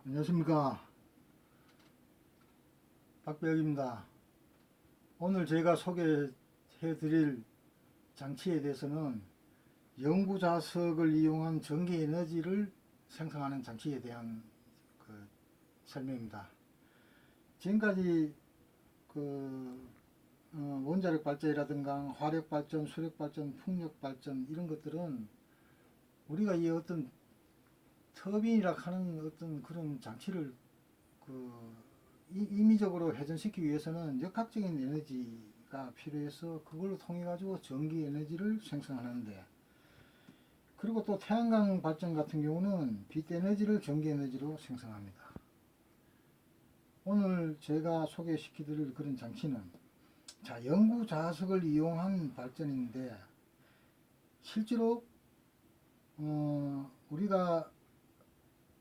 안녕하십니까, 박배혁입니다. 오늘 제가 소개해 드릴 장치에 대해서는 영구자석을 이용한 전기에너지를 생성하는 장치에 대한 설명입니다. 지금까지 원자력 발전이라든가 화력 발전, 수력 발전, 풍력 발전 이런 것들은 우리가 이 어떤 터빈이라 하는 어떤 그런 장치를 임의적으로 회전시키기 위해서는 역학적인 에너지가 필요해서 그걸로 통해 가지고 전기 에너지를 생성하는데, 그리고 또 태양광 발전 같은 경우는 빛 에너지를 전기 에너지로 생성합니다. 오늘 제가 소개시켜 드릴 그런 장치는 영구 자석을 이용한 발전인데, 실제로 우리가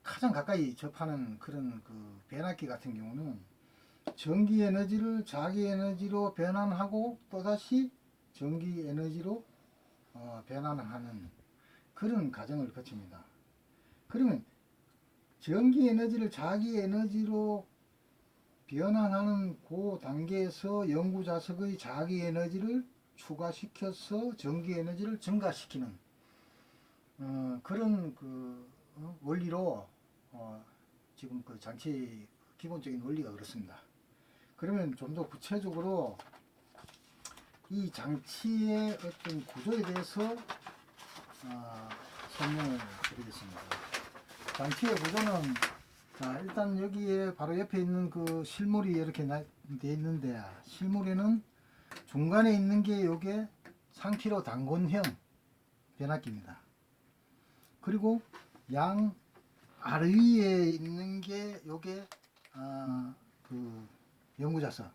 가장 가까이 접하는 그런 변압기 같은 경우는 전기 에너지를 자기 에너지로 변환하고 또다시 전기 에너지로 변환하는 그런 과정을 거칩니다. 그러면 전기 에너지를 자기 에너지로 변환하는 그 단계에서 영구 자석의 자기 에너지를 추가시켜서 전기 에너지를 증가시키는 그런 원리로 지금 장치 기본적인 원리가 그렇습니다. 그러면 좀 더 구체적으로 이 장치의 어떤 구조에 대해서 설명을 드리겠습니다. 장치의 구조는, 일단 여기에 바로 옆에 있는 실물이 이렇게 되어 있는데, 실물에는 중간에 있는 게 요게 상피로 단권형 변압기입니다. 그리고 양 아래위에 있는 게 요게 영구자석.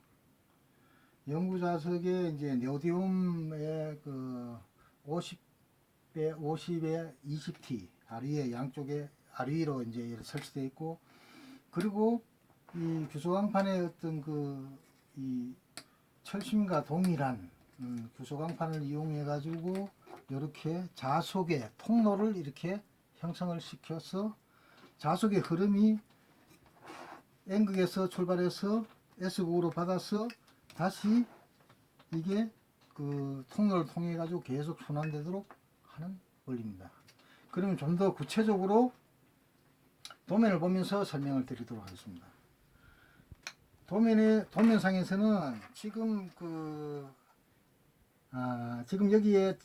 영구자석에 이제 네오디움의 50에 20T 아래위에 양쪽에 아래위로 이제 설치되어 있고, 그리고 이 규소광판의 어떤 이 철심과 동일한 규소광판을 이용해 가지고 이렇게 자속의 통로를 이렇게 형성을 시켜서 자속의 흐름이 N극에서 출발해서 S극으로 받아서 다시 이게 통로를 통해 가지고 계속 순환되도록 하는 원리입니다. 그러면 좀 더 구체적으로 도면을 보면서 설명을 드리도록 하겠습니다. 도면상에서는 지금 지금 여기에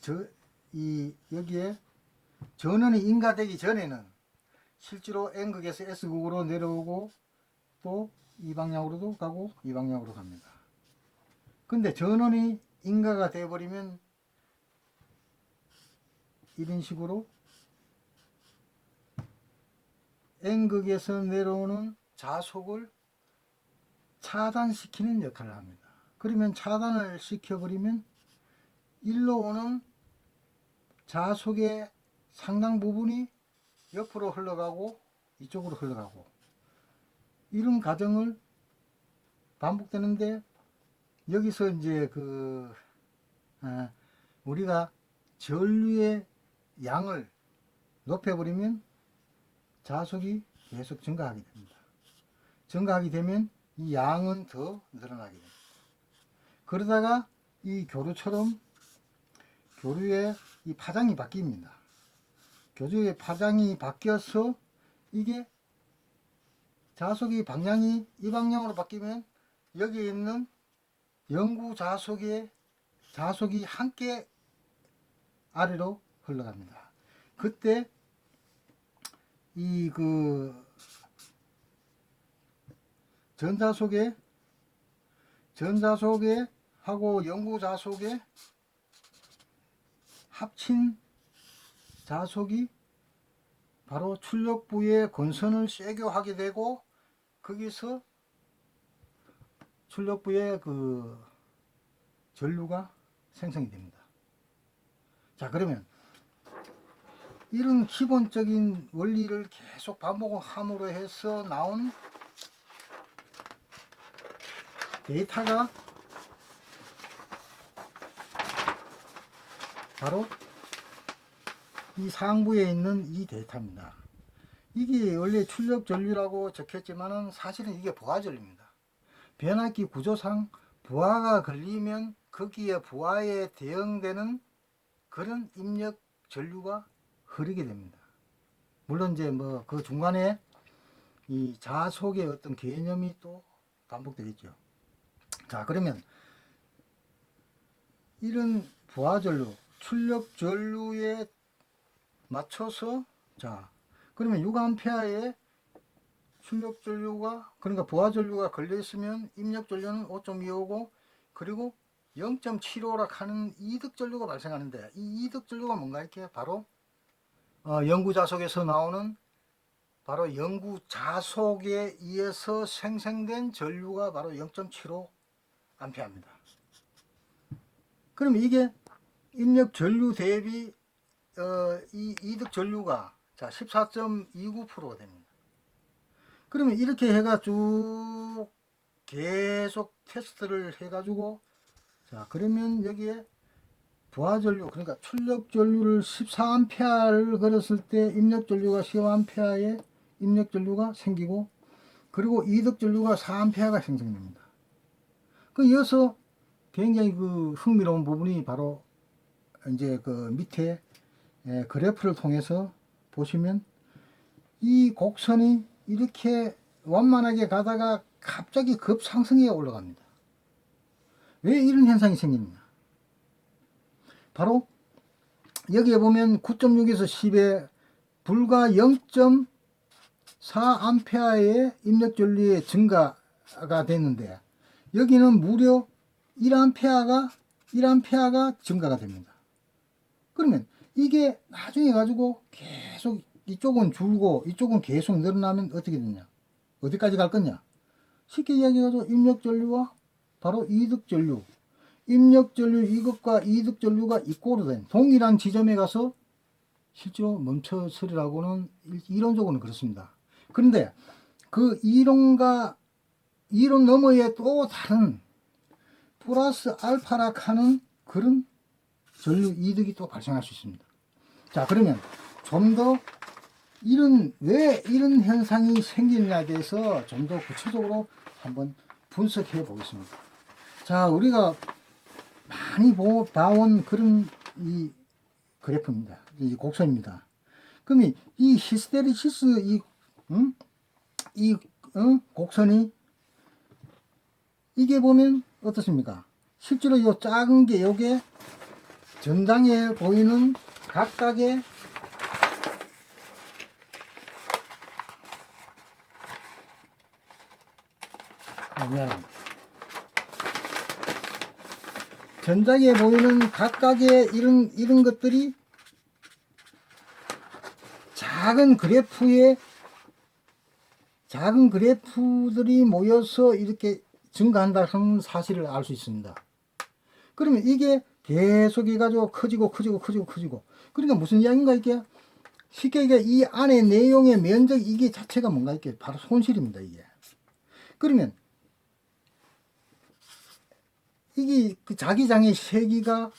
여기에 전원이 인가되기 전에는 실제로 N극에서 S극으로 내려오고 또 이 방향으로도 가고 이 방향으로 갑니다. 근데 전원이 인가가 되어 버리면 이런 식으로 N극에서 내려오는 자속을 차단시키는 역할을 합니다. 그러면 차단을 시켜버리면 일로 오는 자속의 상당 부분이 옆으로 흘러가고 이쪽으로 흘러가고, 이런 과정을 반복되는데, 여기서 이제 우리가 전류의 양을 높여버리면 자속이 계속 증가하게 됩니다. 증가하게 되면 이 양은 더 늘어나게 됩니다. 그러다가 이 교류처럼 교류의 이 파장이 바뀝니다. 교류의 파장이 바뀌어서 이게 자속이 방향이 이 방향으로 바뀌면 여기에 있는 영구 자속이 함께 아래로 흘러갑니다. 그때 이 전자속에 하고 영구 자속에 합친 자속이 바로 출력부의 건선을 쇠교하게 되고, 거기서 출력부의 전류가 생성이 됩니다. 자, 그러면 이런 기본적인 원리를 계속 반복함으로 해서 나온 데이터가 바로 이 상부에 있는 이 데이터입니다. 이게 원래 출력 전류라고 적혔지만은 사실은 이게 부하 전류입니다. 변압기 구조상 부하가 걸리면 거기에 부하에 대응되는 그런 입력 전류가 흐르게 됩니다. 물론 이제 뭐 그 중간에 이 자속의 어떤 개념이 또 반복되겠죠. 자, 그러면 이런 부하 전류, 출력 전류에 맞춰서, 자, 그러면 6A의 출력 전류가, 그러니까 부하 전류가 걸려 있으면 입력 전류는 5.25고, 그리고 0.75라 하는 이득 전류가 발생하는데, 이 이득 전류가 뭔가 이렇게 바로 영구 자속에서 나오는 바로 영구 자속에 의해서 생성된 전류가 바로 0.75 암페어입니다. 그럼 이게 입력 전류 대비 이 이득 전류가 자 14.29%가 됩니다. 그러면 이렇게 해가 쭉 계속 테스트를 해가지고 자 그러면 여기에 부하 전류 그러니까 출력 전류를 14A를 걸었을 때 입력 전류가 15A의 입력 전류가 생기고 그리고 이득 전류가 4A가 생성됩니다. 그 이어서 굉장히 그 흥미로운 부분이 바로 이제 그 밑에 그래프를 통해서 보시면 이 곡선이 이렇게 완만하게 가다가 갑자기 급상승해 올라갑니다. 왜 이런 현상이 생깁니까? 바로 여기에 보면 9.6에서 10에 불과 0.4A의 입력 전류의 증가가 됐는데 여기는 무려 1A가 증가가 됩니다. 그러면 이게 나중에 가지고 계속 이쪽은 줄고 이쪽은 계속 늘어나면 어떻게 되냐? 어디까지 갈 거냐? 쉽게 이야기해서 입력 전류와 바로 이득 전류, 입력 전류 이것과 이득 전류가 이꼬로 된 동일한 지점에 가서 실제로 멈춰서리라고는 이론적으로는 그렇습니다. 그런데 그 이론 너머에 또 다른 플러스 알파라 하는 그런 전류 이득이 또 발생할 수 있습니다. 자, 그러면 좀 더 왜 이런 현상이 생기느냐에 대해서 좀 더 구체적으로 한번 분석해 보겠습니다. 자, 우리가 많이 봐온 그런 이 그래프입니다. 이 곡선입니다. 그럼 이 히스테리시스 곡선이 이게 보면 어떻습니까? 실제로 요 작은 게 요게 전장에 보이는 각각의 미안합니다. 전장에 보이는 각각의 이런 것들이 작은 그래프들이 모여서 이렇게 증가한다는 사실을 알 수 있습니다. 그러면 이게 계속 해가지고 커지고. 그러니까 무슨 이야기인가 이게 쉽게 이게 이 안에 내용의 면적 이게 자체가 뭔가 이게 바로 손실입니다 이게. 그러면 이게 그 자기장의 세기가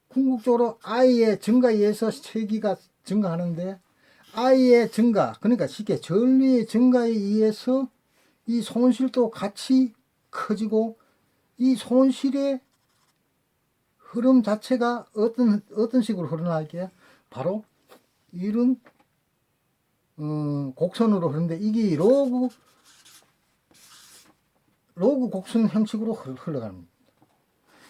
궁극적으로 I의 증가에 의해서 세기가 증가하는데 I의 증가 그러니까 쉽게 전류의 증가에 의해서 이 손실도 같이 커지고 이 손실의 흐름 자체가 어떤 식으로 흐르나게 바로 이런 곡선으로 흐르는데 이게 로그 곡선 형식으로 흘러갑니다.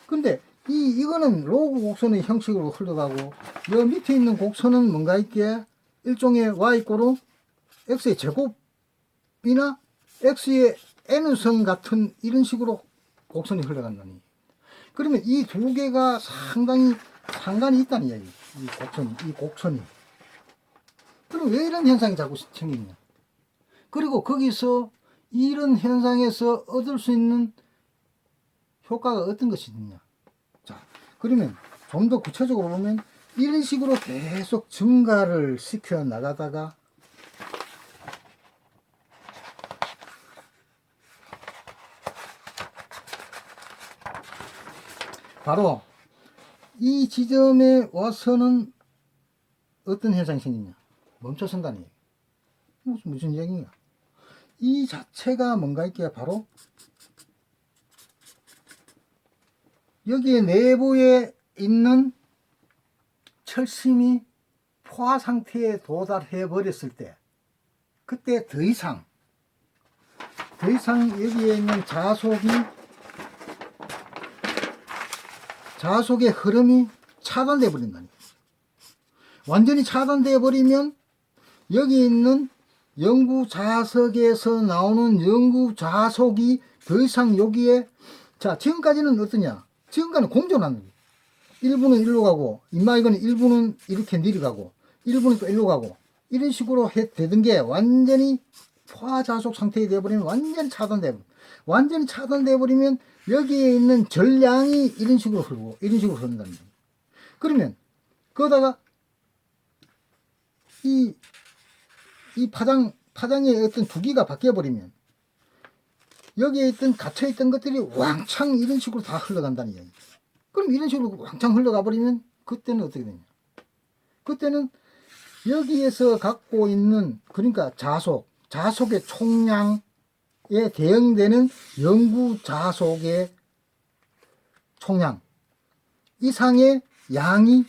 근데 이거는 로그 곡선의 형식으로 흘러가고 여 밑에 있는 곡선은 뭔가 있게 일종의 y꼴로 x의 제곱이나 x의 n승 같은 이런 식으로 곡선이 흘러간다니. 그러면 이 두 개가 상당히 상관이 있다는 이야기. 이 곡선이. 그럼 왜 이런 현상이 자꾸 생기냐? 그리고 거기서 이런 현상에서 얻을 수 있는 효과가 어떤 것이 있느냐? 자, 그러면 좀 더 구체적으로 보면 이런 식으로 계속 증가를 시켜 나가다가 바로 이 지점에 와서는 어떤 현상이 생기냐? 멈춰선다니. 무슨 이야기냐? 이 자체가 뭔가 있게 바로 여기에 내부에 있는 철심이 포화 상태에 도달해 버렸을 때, 그때 더 이상 여기에 있는 자속의 흐름이 차단돼 버린다는 거예요. 완전히 차단돼 버리면 여기 있는 영구 자석에서 나오는 영구 자속이 더 이상 여기에, 자, 지금까지는 어떠냐? 지금까지는 공존하는 거예요. 1부는 일로 가고, 이거는 1부는 이렇게 내려가고, 1부는 또 일로 가고, 이런 식으로 되던 게 완전히 포화자속 상태에 되어버리면 완전히 차단되어버리면 여기에 있는 전량이 이런 식으로 흐르고, 이런 식으로 흐른다는 거예요. 그러면, 거기다가 이 파장의 어떤 주기가 바뀌어버리면 여기에 있던 갇혀있던 것들이 왕창 이런 식으로 다 흘러간다는 이야기. 그럼 이런 식으로 왕창 흘러가 버리면 그때는 어떻게 되냐? 그때는 여기에서 갖고 있는, 그러니까 자속의 총량에 대응되는 영구 자속의 총량 이상의 양이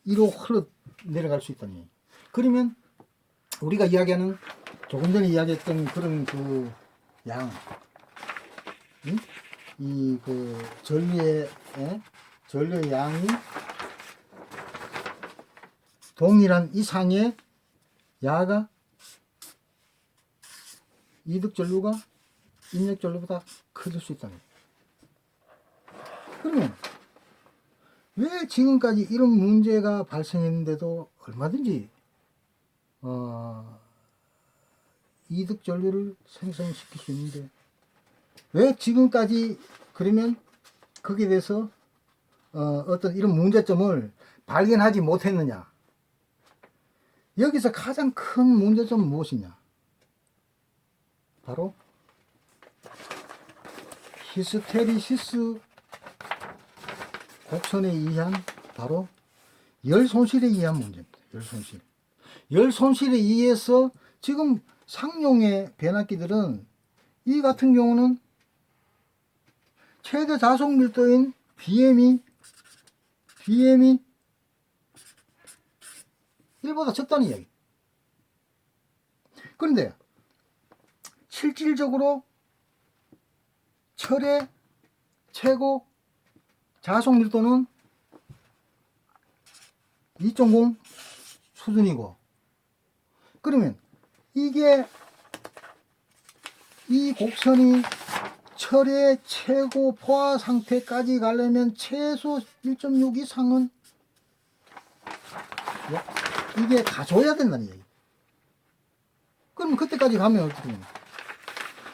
이로 흘러 내려갈 수 있다는 얘기. 그러면 우리가 이야기하는, 조금 전에 이야기했던 그런 그 양, 응? 이 그 전류의 양이 동일한 이상의 야가 이득 전류가 인력 전류보다 커질 수 있다는 거예요. 그러면 왜 지금까지 이런 문제가 발생했는데도 얼마든지 이득 전류를 생성시킬 수 있는데 왜 지금까지 그러면 거기에 대해서 어떤 이런 문제점을 발견하지 못했느냐? 여기서 가장 큰 문제점은 무엇이냐? 바로 히스테리시스 곡선에 의한 바로 열 손실에 의한 문제입니다. 열 손실에 의해서 지금 상용의 변압기들은 이 같은 경우는 최대 자속 밀도인 BM이 1보다 적다는 이야기. 그런데 실질적으로 철의 최고 자속 밀도는 2.0 수준이고, 그러면 이게 이 곡선이 철의 최고 포화 상태까지 가려면 최소 1.6 이상은 이게 가져야 된다는 얘기. 그럼 그때까지 가면 어떻게 됩니까?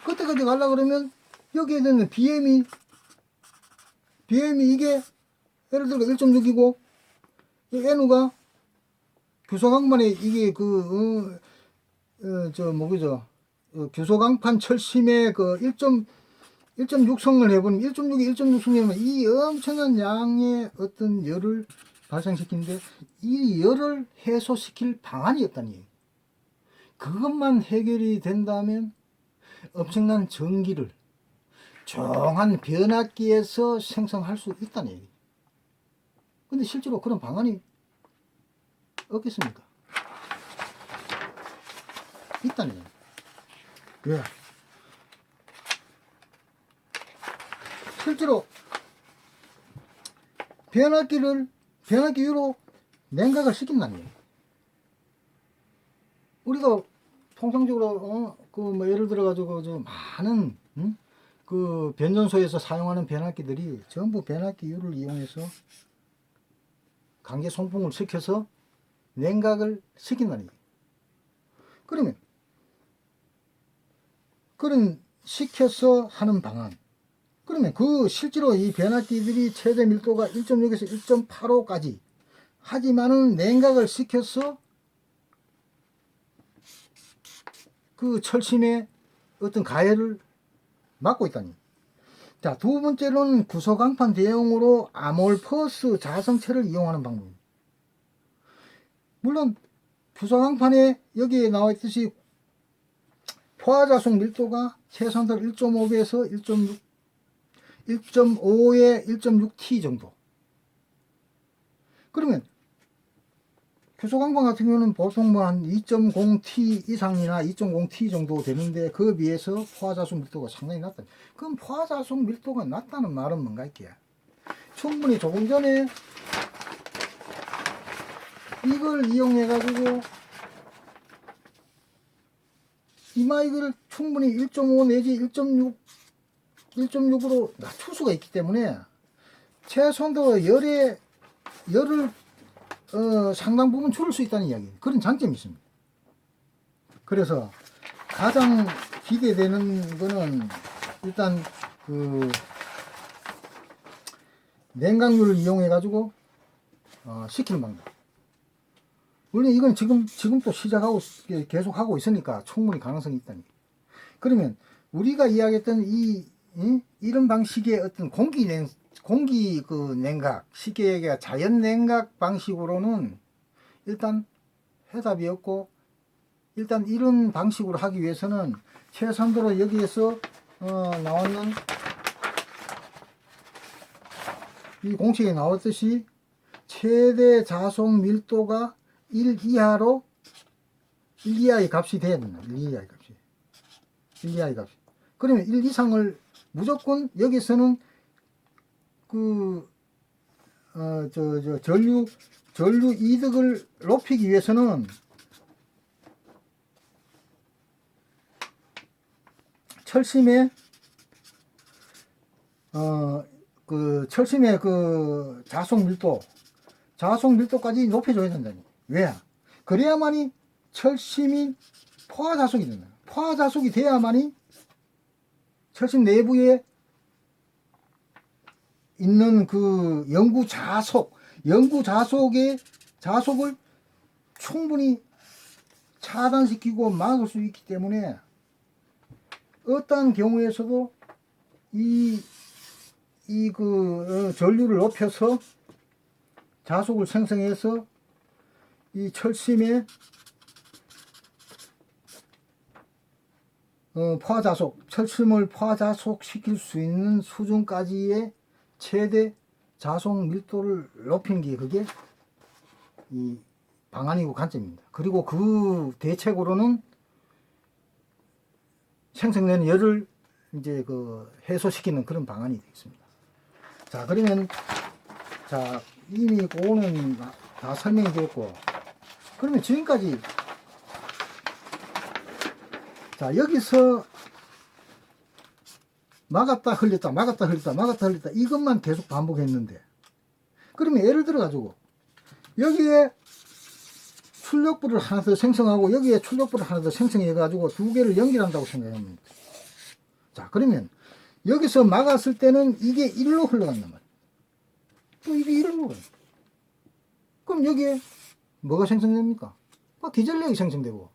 그때까지 가려고 그러면 여기에 있는 BM이 이게 예를 들어 1.6이고 N우가 규소강판에 이게 규소강판 철심의 그 1.6성을 해보면 1.6이 1.6성이면 이 엄청난 양의 어떤 열을 발생시키는데 이 열을 해소시킬 방안이 없다는 얘기. 그것만 해결이 된다면 엄청난 전기를 조용한 변압기에서 생성할 수 있다는 얘기. 근데 실제로 그런 방안이 없겠습니까? 있다는 얘기. 왜? 실제로 변압기로 냉각을 시킨다는 얘기. 우리가 통상적으로 예를 들어 가지고 많은 그 변전소에서 사용하는 변압기들이 전부 변압기유를 이용해서 강제 송풍을 시켜서 냉각을 시킨다는 얘기. 그러면 그런 시켜서 하는 방안, 그러면 그 실제로 이 변압기들이 최대 밀도가 1.6에서 1.85까지 하지만은 냉각을 시켜서 그 철심의 어떤 가해를 막고 있다니. 자, 두 번째로는 구소강판 대용으로 아몰퍼스 자성체를 이용하는 방법입니다. 물론 구소강판에 여기에 나와 있듯이 포화자속 밀도가 최선도 1.5배에서 1.6, 1.5에 1.6T 정도. 그러면 규소광방 같은 경우는 보통 뭐 한 2.0T 이상이나 2.0T 정도 되는데 그에 비해서 포화자속 밀도가 상당히 낮다. 그럼 포화자속 밀도가 낮다는 말은 뭔가 이게 충분히 조금 전에 이걸 이용해 가지고 이마이를 충분히 1.5 내지 1.6으로 낮출 수가 있기 때문에 최소한도 열을 상당 부분 줄일 수 있다는 이야기, 그런 장점이 있습니다. 그래서 가장 기대되는 거는 일단 그 냉각유를 이용해 가지고 식히는 방법. 물론 이건 지금 또 시작하고 계속 하고 있으니까 충분히 가능성이 있다니. 그러면 우리가 이야기했던 이런 방식의 어떤 공기 그 냉각, 쉽게 얘기해 자연 냉각 방식으로는 일단 해답이 없고, 일단 이런 방식으로 하기 위해서는 최선도로 여기에서 나왔는 이 공식에 나왔듯이 최대 자속 밀도가 1 이하로 1 이하의 값이 돼야 된다. 1 이하의 값이. 1 이하의 값이. 그러면 1 이상을 무조건 여기서는 전류 이득을 높이기 위해서는 철심의 철심의 그 자속 밀도까지 높여줘야 된다니. 왜? 그래야만이 철심이 포화자속이 된다. 포화자속이 돼야만이 철심 내부에 있는 그 자속을 충분히 차단시키고 막을 수 있기 때문에 어떠한 경우에서도 전류를 높여서 자속을 생성해서 이 철심의 철심을 포화자속 시킬 수 있는 수준까지의 최대 자속 밀도를 높이는 게 그게 이 방안이고 관점입니다. 그리고 그 대책으로는 생성되는 열을 이제 그 해소시키는 그런 방안이 되겠습니다. 자, 그러면 자, 이미 그거는 다 설명이 되었고, 그러면 지금까지 자, 여기서 막았다 흘렸다 막았다 흘렸다 막았다 흘렸다 이것만 계속 반복했는데, 그러면 예를 들어 가지고 여기에 출력부를 하나 더 생성하고 여기에 출력부를 하나 더 생성해 가지고 두 개를 연결한다고 생각합니다. 자, 그러면 여기서 막았을 때는 이게 1로 흘러간단 말이에요. 또 이게 1로 흘러가요. 그럼 여기에 뭐가 생성됩니까? 기전력이 생성되고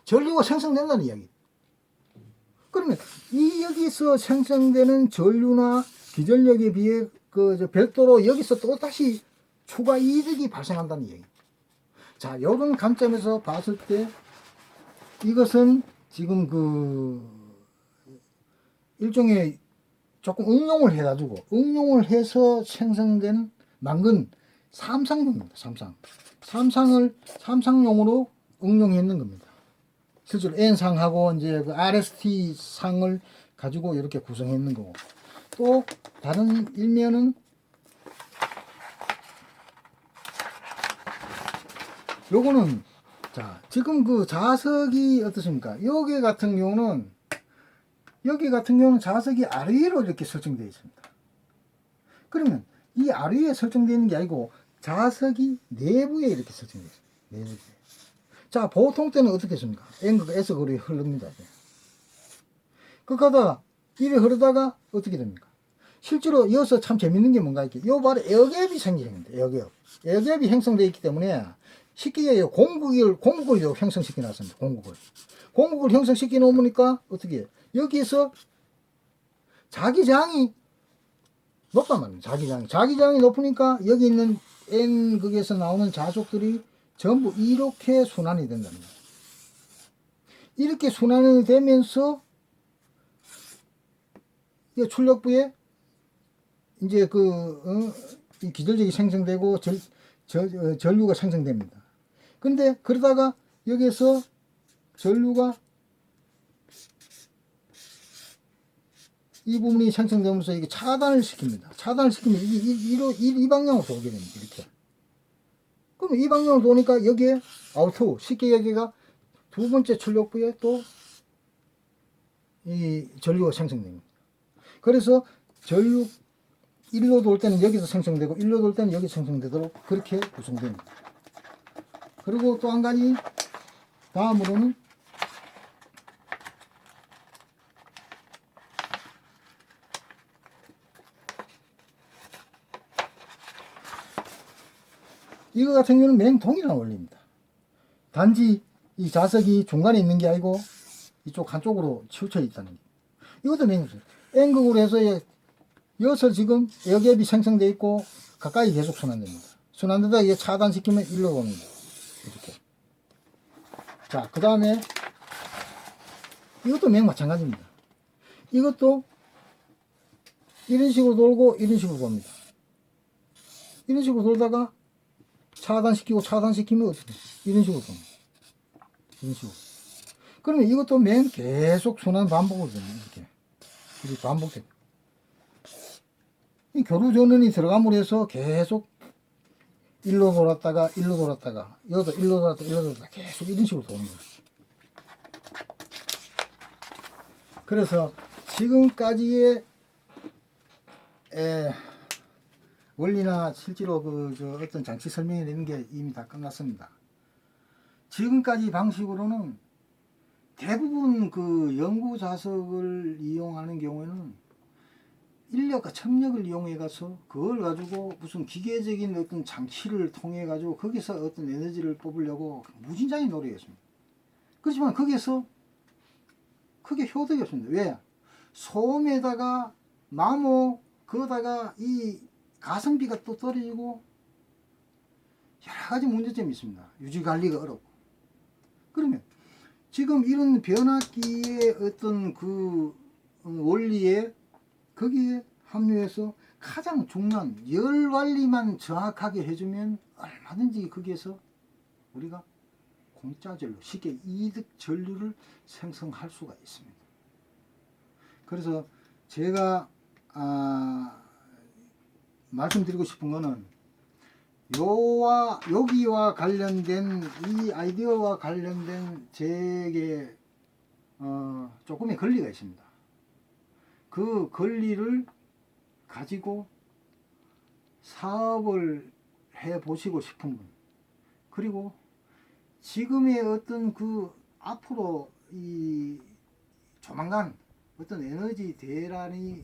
전류가 생성된다는 이야기. 그러면 이 여기서 생성되는 전류나 기전력에 비해 별도로 여기서 또 다시 추가 이득이 발생한다는 얘기. 자, 이런 관점에서 봤을 때 이것은 지금 일종의 조금 응용을 해서 생성된 만근 삼상용입니다. 삼상용으로 응용했는 겁니다. 실제로 N상하고 이제 그 RST 상을 가지고 이렇게 구성했는 거고, 또 다른 일면은 요거는 자, 지금 그 자석이 어떻습니까? 여기 같은 경우는 자석이 아래로 이렇게 설정되어 있습니다. 그러면 이 아래에 설정되어 있는 게 아니고 자석이 내부에 이렇게 설정되어 있습니다. 내부에. 자, 보통 때는 어떻게 했습니까? N극 S극으로 흐릅니다. 그러다가 이래 흐르다가 어떻게 됩니까? 실제로 여기서 참 재밌는 게 뭔가 이렇게 요 바로 에어갭이 생기는데, 에어갭이 형성되어 있기 때문에 쉽게 얘기해요. 공국을 형성시켜 놨습니다. 공국을 형성시켜 놓으니까 어떻게 해요? 여기에서 자기장이 높단 말이에요. 자기장이 높으니까 여기 있는 N극에서 나오는 자속들이 전부 이렇게 순환이 된다는 거예요. 이렇게 순환이 되면서 이 출력부에 이제 이 기절적이 생성되고 전류가 생성됩니다. 근데 그러다가 여기에서 전류가 이 부분이 생성되면서 이게 차단을 시킵니다. 차단을 시키면 이 방향으로 돌게 됩니다. 이렇게. 그럼 이 방향으로 도니까 여기에 아우트, 쉽게 여기가 두 번째 출력부에 또 이 전류가 생성됩니다. 그래서 전류 1로 돌 때는 여기서 생성되고 1로 돌 때는 여기 생성되도록 그렇게 구성됩니다. 그리고 또 한 가지 다음으로는 이거 같은 경우는 맹동일한 원리입니다. 단지 이 자석이 중간에 있는 게 아니고 이쪽 한쪽으로 치우쳐 있다는 게. 이것도 맹동일. N극으로 해서 여기서 지금 에어갭이 생성되어 있고 가까이 계속 순환됩니다. 순환되다가 이게 차단시키면 일로 옵니다. 이렇게. 자, 그 다음에 이것도 마찬가지입니다. 이것도 이런 식으로 돌고 이런 식으로 돕니다. 이런 식으로 돌다가 차단시키고 차단시키면 어떻게 돼요? 이런 식으로 돕니다. 이런 식으로. 그러면 이것도 계속 순환 반복을 됩니다. 이렇게 반복됩니다. 이 교류 전원이 들어감으로 해서 계속 일로 돌았다가 일로 돌았다가 여기도 일로 돌았다가 일로 돌았다가 계속 이런 식으로 돕니다. 그래서 지금까지의 원리나 실제로 어떤 장치 설명이 되는 게 이미 다 끝났습니다. 지금까지 방식으로는 대부분 연구 자석을 이용하는 경우에는 인력과 첨력을 이용해 가서 그걸 가지고 무슨 기계적인 어떤 장치를 통해 가지고 거기서 어떤 에너지를 뽑으려고 무진장의 노력했습니다. 그렇지만 거기에서 크게 효덕이 없습니다. 왜? 소음에다가 마모 거기다가 이 가성비가 또 떨어지고 여러 가지 문제점이 있습니다. 유지 관리가 어렵고. 그러면 지금 이런 변압기의 어떤 원리에 거기에 합류해서 가장 중요한 열 관리만 정확하게 해주면 얼마든지 거기에서 우리가 공짜 전류, 쉽게 이득 전류를 생성할 수가 있습니다. 그래서 제가 말씀드리고 싶은 거는 여기와 관련된 이 아이디어와 관련된 제게 조금의 권리가 있습니다. 그 권리를 가지고 사업을 해 보시고 싶은 분, 그리고 지금의 어떤 앞으로 이 조만간 어떤 에너지 대란이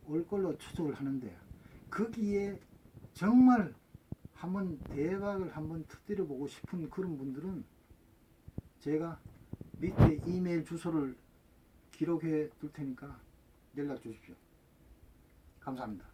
올 걸로 추측을 하는데 거기에 정말 한번 대박을 한번 터뜨려 보고 싶은 그런 분들은 제가 밑에 이메일 주소를 기록해 둘 테니까 연락 주십시오. 감사합니다.